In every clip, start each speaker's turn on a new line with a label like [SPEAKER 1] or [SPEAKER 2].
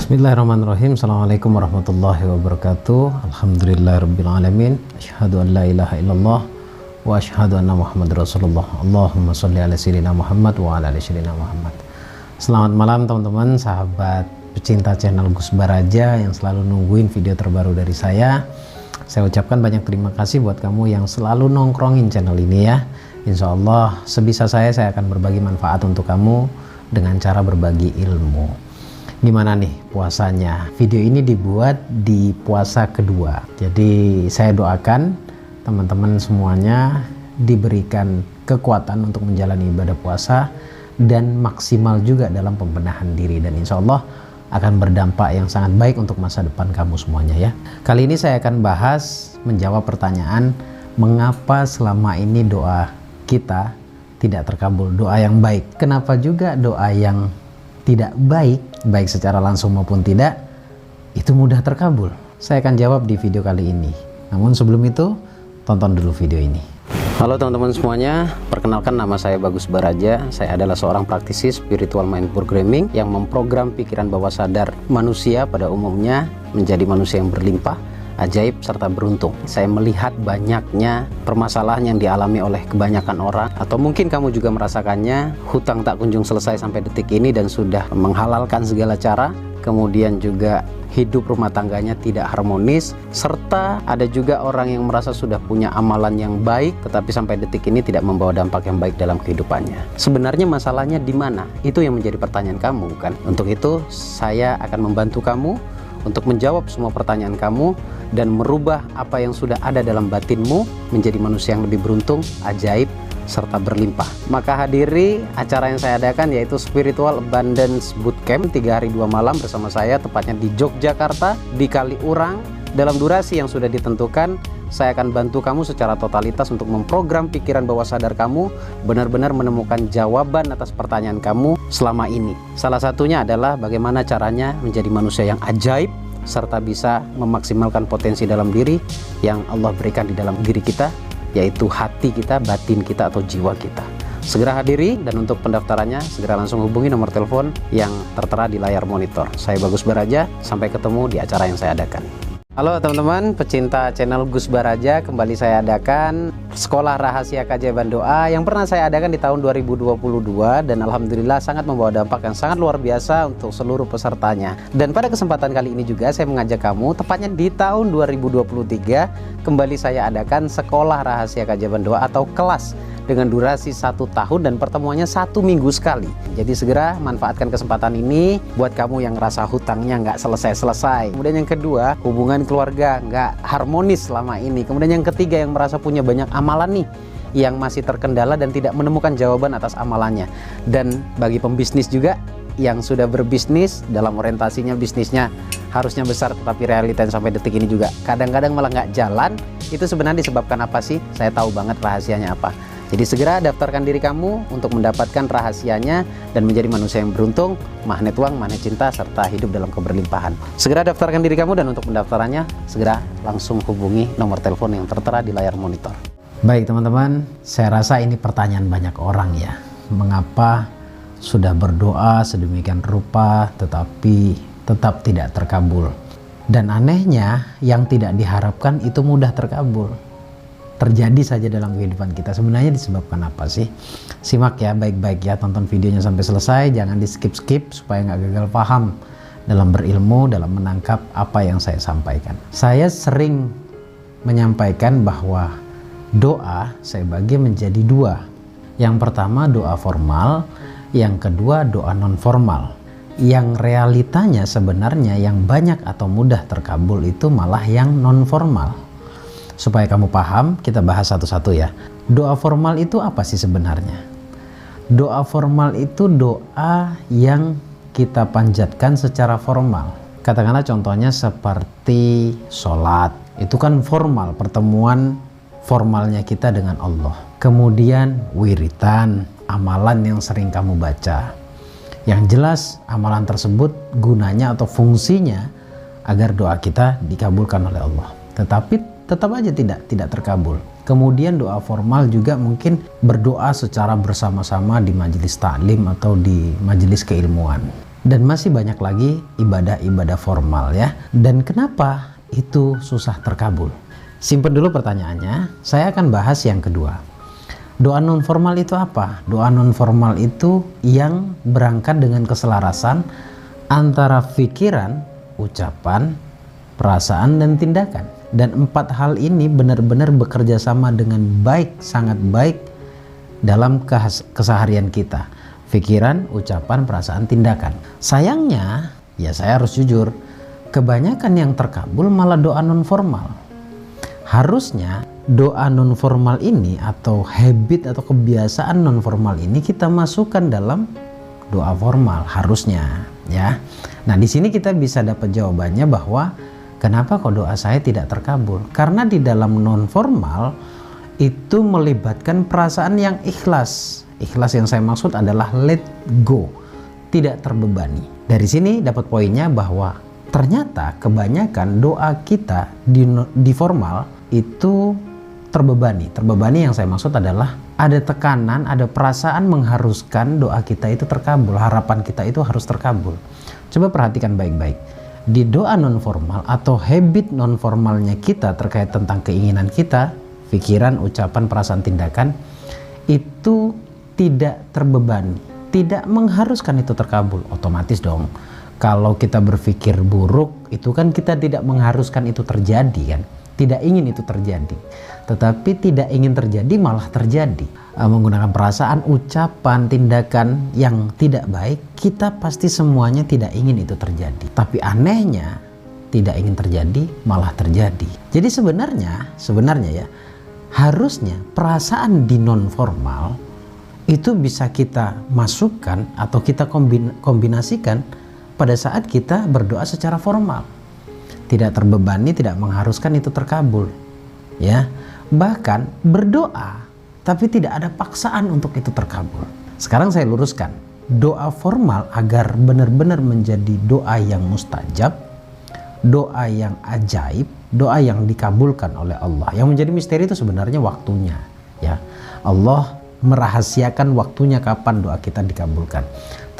[SPEAKER 1] Bismillahirrahmanirrahim. Assalamualaikum warahmatullahi wabarakatuh. Alhamdulillahirrabbilalamin. Asyhadu an la ilaha illallah wa asyhadu anna Muhammad Rasulullah. Allahumma sholli ala sayyidina Muhammad wa ala ali sayyidina Muhammad. Selamat malam teman-teman, sahabat pecinta channel Gus Baraja yang selalu nungguin video terbaru dari saya. Saya ucapkan banyak terima kasih buat kamu yang selalu nongkrongin channel ini ya. Insya Allah sebisa saya akan berbagi manfaat untuk kamu dengan cara berbagi ilmu. Gimana nih puasanya? Video ini dibuat di puasa kedua. Jadi saya doakan teman-teman semuanya diberikan kekuatan untuk menjalani ibadah puasa dan maksimal juga dalam pembenahan diri, dan insya Allah akan berdampak yang sangat baik untuk masa depan kamu semuanya ya. Kali ini saya akan bahas menjawab pertanyaan mengapa selama ini doa kita tidak terkabul, doa yang baik. Kenapa juga doa yang tidak baik secara langsung maupun tidak, itu mudah terkabul? Saya akan jawab di video kali ini. Namun sebelum itu, tonton dulu video ini. Halo teman-teman semuanya, perkenalkan nama saya Bagus Baraja. Saya adalah seorang praktisi spiritual mind programming yang memprogram pikiran bawah sadar manusia pada umumnya menjadi manusia yang berlimpah, ajaib, serta beruntung. Saya melihat banyaknya permasalahan yang dialami oleh kebanyakan orang, atau mungkin kamu juga merasakannya, hutang tak kunjung selesai sampai detik ini dan sudah menghalalkan segala cara, kemudian juga hidup rumah tangganya tidak harmonis, serta ada juga orang yang merasa sudah punya amalan yang baik tetapi sampai detik ini tidak membawa dampak yang baik dalam kehidupannya. Sebenarnya masalahnya di mana? Itu yang menjadi pertanyaan kamu kan? Untuk itu saya akan membantu kamu untuk menjawab semua pertanyaan kamu dan merubah apa yang sudah ada dalam batinmu menjadi manusia yang lebih beruntung, ajaib, serta berlimpah. Maka hadiri acara yang saya adakan, yaitu Spiritual Abundance Bootcamp 3 hari 2 malam bersama saya, tepatnya di Yogyakarta, di Kaliurang. Dalam durasi yang sudah ditentukan, saya akan bantu kamu secara totalitas untuk memprogram pikiran bawah sadar kamu, benar-benar menemukan jawaban atas pertanyaan kamu selama ini. Salah satunya adalah bagaimana caranya menjadi manusia yang ajaib, serta bisa memaksimalkan potensi dalam diri yang Allah berikan di dalam diri kita, yaitu hati kita, batin kita, atau jiwa kita. Segera hadiri, dan untuk pendaftarannya segera langsung hubungi nomor telepon yang tertera di layar monitor. Saya Bagus Baraja, sampai ketemu di acara yang saya adakan. Halo teman-teman pecinta channel Gus Baraja, kembali saya adakan Sekolah Rahasia Keajaiban Doa yang pernah saya adakan di tahun 2022, dan alhamdulillah sangat membawa dampak yang sangat luar biasa untuk seluruh pesertanya. Dan pada kesempatan kali ini juga saya mengajak kamu, tepatnya di tahun 2023, kembali saya adakan Sekolah Rahasia Keajaiban Doa atau kelas dengan durasi 1 tahun dan pertemuannya 1 minggu sekali. Jadi segera manfaatkan kesempatan ini buat kamu yang ngerasa hutangnya nggak selesai-selesai. Kemudian yang kedua, hubungan keluarga nggak harmonis selama ini. Kemudian yang ketiga, yang merasa punya banyak amalan nih yang masih terkendala dan tidak menemukan jawaban atas amalannya. Dan bagi pembisnis juga yang sudah berbisnis, dalam orientasinya bisnisnya harusnya besar tetapi realitanya sampai detik ini juga kadang-kadang malah nggak jalan. Itu sebenarnya disebabkan apa sih? Saya tahu banget rahasianya apa. Jadi segera daftarkan diri kamu untuk mendapatkan rahasianya dan menjadi manusia yang beruntung, magnet uang, magnet cinta, serta hidup dalam keberlimpahan. Segera daftarkan diri kamu, dan untuk pendaftarannya segera langsung hubungi nomor telepon yang tertera di layar monitor. Baik teman-teman, saya rasa ini pertanyaan banyak orang ya. Mengapa sudah berdoa sedemikian rupa tetapi tetap tidak terkabul? Dan anehnya yang tidak diharapkan itu mudah terkabul. Terjadi saja dalam kehidupan kita. Sebenarnya disebabkan apa sih? Simak ya baik-baik ya, tonton videonya sampai selesai, jangan di skip-skip supaya nggak gagal paham dalam berilmu, dalam menangkap apa yang saya sampaikan. Saya sering menyampaikan bahwa doa saya bagi menjadi 2. Yang pertama doa formal, yang kedua doa non formal. Yang realitanya sebenarnya yang banyak atau mudah terkabul itu malah yang non formal. Supaya kamu paham, kita bahas satu-satu ya. Doa formal itu apa sih sebenarnya? Doa formal itu doa yang kita panjatkan secara formal. Katakanlah contohnya seperti sholat. Itu kan formal, pertemuan formalnya kita dengan Allah. Kemudian wiritan, amalan yang sering kamu baca. Yang jelas amalan tersebut gunanya atau fungsinya agar doa kita dikabulkan oleh Allah. Tetapi tetap aja tidak terkabul. Kemudian doa formal juga mungkin berdoa secara bersama-sama di majelis taklim atau di majelis keilmuan. Dan masih banyak lagi ibadah-ibadah formal ya. Dan kenapa itu susah terkabul? Simpen dulu pertanyaannya, saya akan bahas yang kedua. Doa non formal itu apa? Doa non formal itu yang berangkat dengan keselarasan antara pikiran, ucapan, perasaan, dan tindakan. Dan 4 hal ini benar-benar bekerja sama dengan baik, sangat baik dalam keseharian kita. Pikiran, ucapan, perasaan, tindakan. Sayangnya, ya saya harus jujur, kebanyakan yang terkabul malah doa non formal. Harusnya doa non formal ini atau habit atau kebiasaan non formal ini kita masukkan dalam doa formal harusnya ya. Nah, di sini kita bisa dapat jawabannya bahwa kenapa kok doa saya tidak terkabul? Karena di dalam non formal itu melibatkan perasaan yang ikhlas. Ikhlas yang saya maksud adalah let go, tidak terbebani. Dari sini dapat poinnya bahwa ternyata kebanyakan doa kita di formal itu terbebani. Terbebani yang saya maksud adalah ada tekanan, ada perasaan mengharuskan doa kita itu terkabul, harapan kita itu harus terkabul. Coba perhatikan baik-baik. Di doa non formal atau habit non formalnya kita terkait tentang keinginan kita, pikiran, ucapan, perasaan, tindakan, itu tidak terbebani, tidak mengharuskan itu terkabul. Otomatis dong, kalau kita berpikir buruk itu kan kita tidak mengharuskan itu terjadi kan, tidak ingin itu terjadi. Tetapi tidak ingin terjadi malah terjadi. Menggunakan perasaan, ucapan, tindakan yang tidak baik, kita pasti semuanya tidak ingin itu terjadi. Tapi anehnya tidak ingin terjadi malah terjadi. Jadi sebenarnya ya, harusnya perasaan di non formal itu bisa kita masukkan atau kita kombinasikan pada saat kita berdoa secara formal. Tidak terbebani, tidak mengharuskan itu terkabul. Ya, bahkan berdoa tapi tidak ada paksaan untuk itu terkabul. Sekarang saya luruskan. Doa formal agar benar-benar menjadi doa yang mustajab, doa yang ajaib, doa yang dikabulkan oleh Allah. Yang menjadi misteri itu sebenarnya waktunya, ya. Allah merahasiakan waktunya kapan doa kita dikabulkan.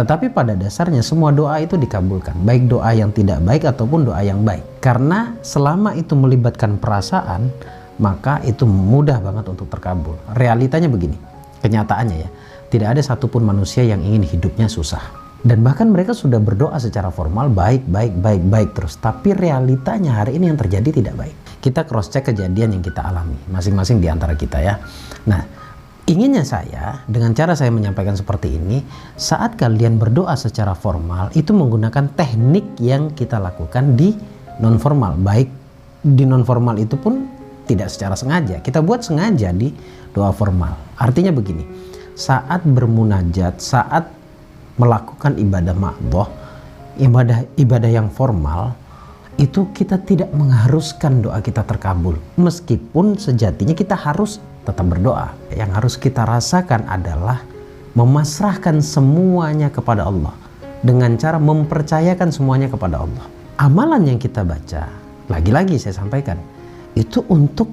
[SPEAKER 1] Tetapi pada dasarnya semua doa itu dikabulkan, baik doa yang tidak baik ataupun doa yang baik. Karena selama itu melibatkan perasaan, maka itu mudah banget untuk terkabul. Realitanya begini, kenyataannya ya, tidak ada satupun manusia yang ingin hidupnya susah. Dan bahkan mereka sudah berdoa secara formal baik terus. Tapi realitanya hari ini yang terjadi tidak baik. Kita cross check kejadian yang kita alami, masing-masing di antara kita ya. Nah, inginnya saya, dengan cara saya menyampaikan seperti ini, saat kalian berdoa secara formal, itu menggunakan teknik yang kita lakukan di non-formal. Baik di non-formal itu pun tidak secara sengaja, kita buat sengaja di doa formal. Artinya begini, saat bermunajat, saat melakukan ibadah ma'dhah, ibadah yang formal, itu kita tidak mengharuskan doa kita terkabul. Meskipun sejatinya kita harus tetap berdoa. Yang harus kita rasakan adalah memasrahkan semuanya kepada Allah dengan cara mempercayakan semuanya kepada Allah. Amalan yang kita baca, lagi-lagi saya sampaikan, itu untuk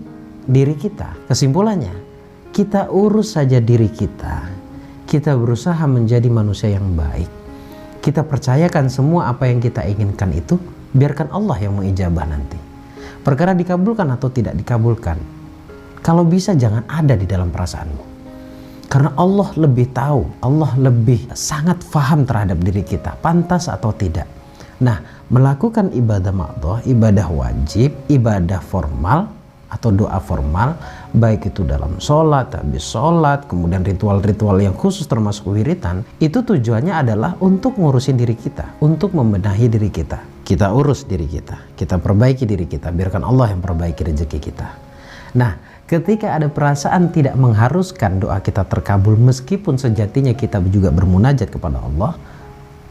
[SPEAKER 1] diri kita. Kesimpulannya, kita urus saja diri kita. Kita berusaha menjadi manusia yang baik. Kita percayakan semua apa yang kita inginkan itu, biarkan Allah yang mengijabah nanti. Perkara dikabulkan atau tidak dikabulkan, kalau bisa jangan ada di dalam perasaanmu. Karena Allah lebih tahu, Allah lebih sangat faham terhadap diri kita, pantas atau tidak. Nah, melakukan ibadah ma'dhah, ibadah wajib, ibadah formal atau doa formal, baik itu dalam sholat, habis sholat, kemudian ritual-ritual yang khusus termasuk wiritan, itu tujuannya adalah untuk ngurusin diri kita, untuk membenahi diri kita. Kita urus diri kita, kita perbaiki diri kita, biarkan Allah yang perbaiki rezeki kita. Nah, ketika ada perasaan tidak mengharuskan doa kita terkabul, meskipun sejatinya kita juga bermunajat kepada Allah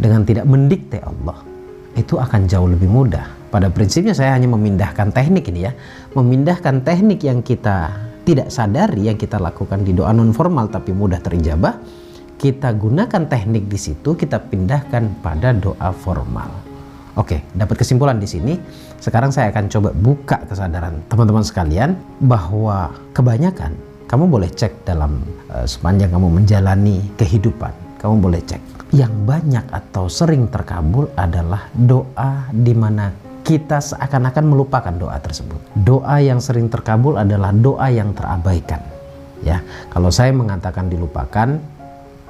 [SPEAKER 1] dengan tidak mendikte Allah, itu akan jauh lebih mudah. Pada prinsipnya saya hanya memindahkan teknik ini ya, memindahkan teknik yang kita tidak sadari yang kita lakukan di doa non formal tapi mudah terijabah, kita gunakan teknik di situ, kita pindahkan pada doa formal. Oke, dapat kesimpulan di sini. Sekarang saya akan coba buka kesadaran teman-teman sekalian bahwa kebanyakan, kamu boleh cek dalam sepanjang kamu menjalani kehidupan, kamu boleh cek yang banyak atau sering terkabul adalah doa di mana kita seakan-akan melupakan doa tersebut. Doa yang sering terkabul adalah doa yang terabaikan. Ya, kalau saya mengatakan dilupakan,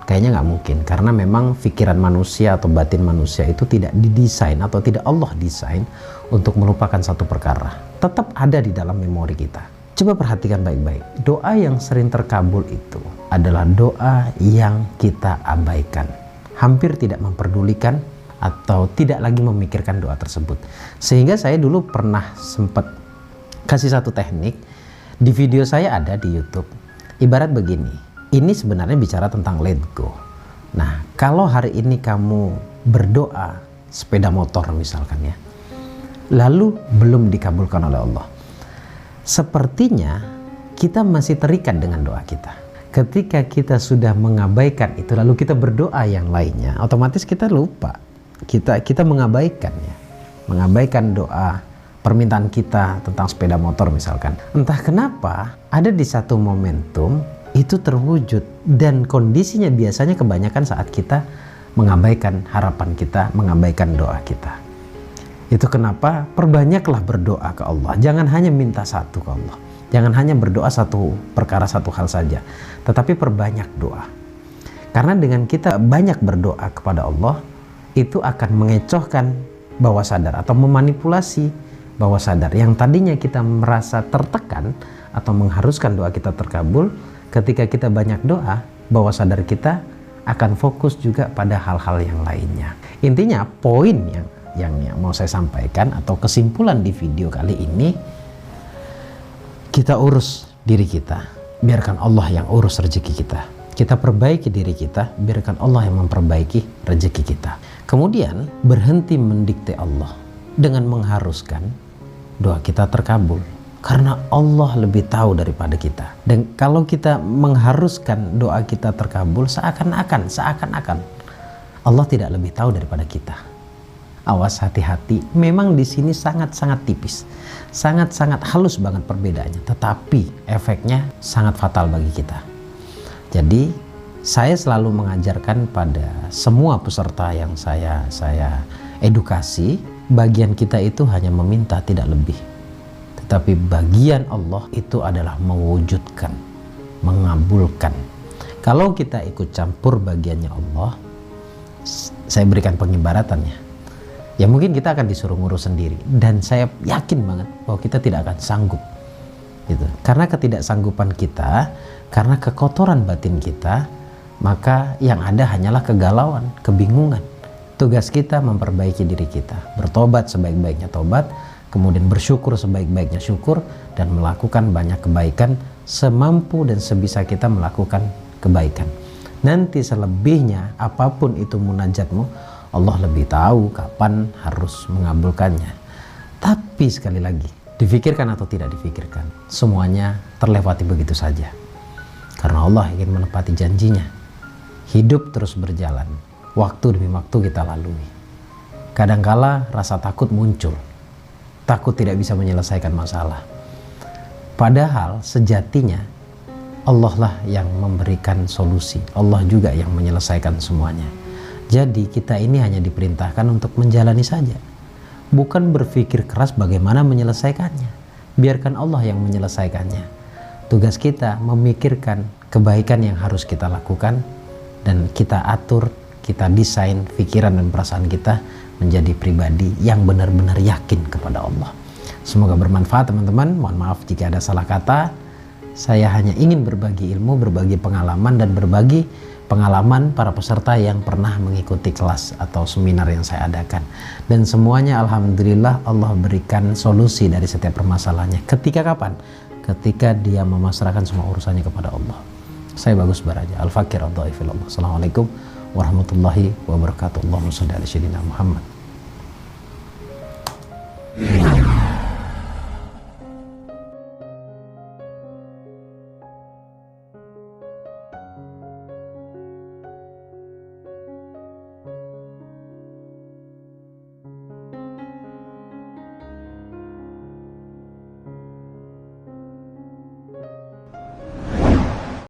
[SPEAKER 1] kayaknya nggak mungkin, karena memang pikiran manusia atau batin manusia itu tidak didesain atau tidak Allah desain untuk melupakan satu perkara. Tetap ada di dalam memori kita. Coba perhatikan baik-baik. Doa yang sering terkabul itu adalah doa yang kita abaikan, hampir tidak memperdulikan atau tidak lagi memikirkan doa tersebut. Sehingga saya dulu pernah sempat kasih satu teknik, di video saya ada di YouTube. Ibarat begini, ini sebenarnya bicara tentang let go. Nah, kalau hari ini kamu berdoa sepeda motor misalkan ya, lalu belum dikabulkan oleh Allah, sepertinya kita masih terikat dengan doa kita. Ketika kita sudah mengabaikan itu lalu kita berdoa yang lainnya, otomatis kita lupa. Kita mengabaikannya, mengabaikan doa permintaan kita tentang sepeda motor misalkan. Entah kenapa ada di satu momentum itu terwujud, dan kondisinya biasanya kebanyakan saat kita mengabaikan harapan kita, mengabaikan doa kita. Itu kenapa perbanyaklah berdoa ke Allah. Jangan hanya minta satu ke Allah, jangan hanya berdoa satu perkara, satu hal saja, tetapi perbanyak doa. Karena dengan kita banyak berdoa kepada Allah, itu akan mengecohkan bawah sadar atau memanipulasi bawah sadar yang tadinya kita merasa tertekan atau mengharuskan doa kita terkabul. Ketika kita banyak doa, bawah sadar kita akan fokus juga pada hal-hal yang lainnya. Intinya poin yang mau saya sampaikan atau kesimpulan di video kali ini, kita urus diri kita, biarkan Allah yang urus rezeki kita. Kita perbaiki diri kita, biarkan Allah yang memperbaiki rezeki kita. Kemudian berhenti mendikte Allah dengan mengharuskan doa kita terkabul, karena Allah lebih tahu daripada kita. Dan kalau kita mengharuskan doa kita terkabul, seakan-akan Allah tidak lebih tahu daripada kita. Awas, hati-hati. Memang di sini sangat-sangat tipis, sangat-sangat halus banget perbedaannya, tetapi efeknya sangat fatal bagi kita. Jadi saya selalu mengajarkan pada semua peserta yang saya edukasi, bagian kita itu hanya meminta, tidak lebih. Tetapi bagian Allah itu adalah mewujudkan, mengabulkan. Kalau kita ikut campur bagiannya Allah, saya berikan pengibaratannya, ya mungkin kita akan disuruh ngurus sendiri. Dan saya yakin banget bahwa kita tidak akan sanggup. Gitu. Karena ketidaksanggupan kita, karena kekotoran batin kita, maka yang ada hanyalah kegalauan, kebingungan. Tugas kita memperbaiki diri kita, bertobat sebaik-baiknya tobat, kemudian bersyukur sebaik-baiknya syukur, dan melakukan banyak kebaikan semampu dan sebisa kita melakukan kebaikan. Nanti selebihnya, apapun itu munajatmu, Allah lebih tahu kapan harus mengabulkannya. Tapi sekali lagi, difikirkan atau tidak difikirkan, semuanya terlewati begitu saja. Karena Allah ingin menepati janjinya. Hidup terus berjalan, waktu demi waktu kita lalui. Kadangkala rasa takut muncul, takut tidak bisa menyelesaikan masalah. Padahal sejatinya Allah lah yang memberikan solusi, Allah juga yang menyelesaikan semuanya. Jadi kita ini hanya diperintahkan untuk menjalani saja, bukan berpikir keras bagaimana menyelesaikannya. Biarkan Allah yang menyelesaikannya. Tugas kita memikirkan kebaikan yang harus kita lakukan, dan kita atur, kita desain pikiran dan perasaan kita menjadi pribadi yang benar-benar yakin kepada Allah. Semoga bermanfaat teman-teman. Mohon maaf jika ada salah kata. Saya hanya ingin berbagi ilmu, berbagi pengalaman, dan berbagi pengalaman para peserta yang pernah mengikuti kelas atau seminar yang saya adakan. Dan semuanya alhamdulillah Allah berikan solusi dari setiap permasalahannya. Ketika kapan? Ketika dia memasrahkan semua urusannya kepada Allah. Saya Bagus Baraja, Al-Fakir Ad-Dhaifillah. Assalamualaikum warahmatullahi wabarakatuh. Allahumma shalli ala sayyidina Muhammad.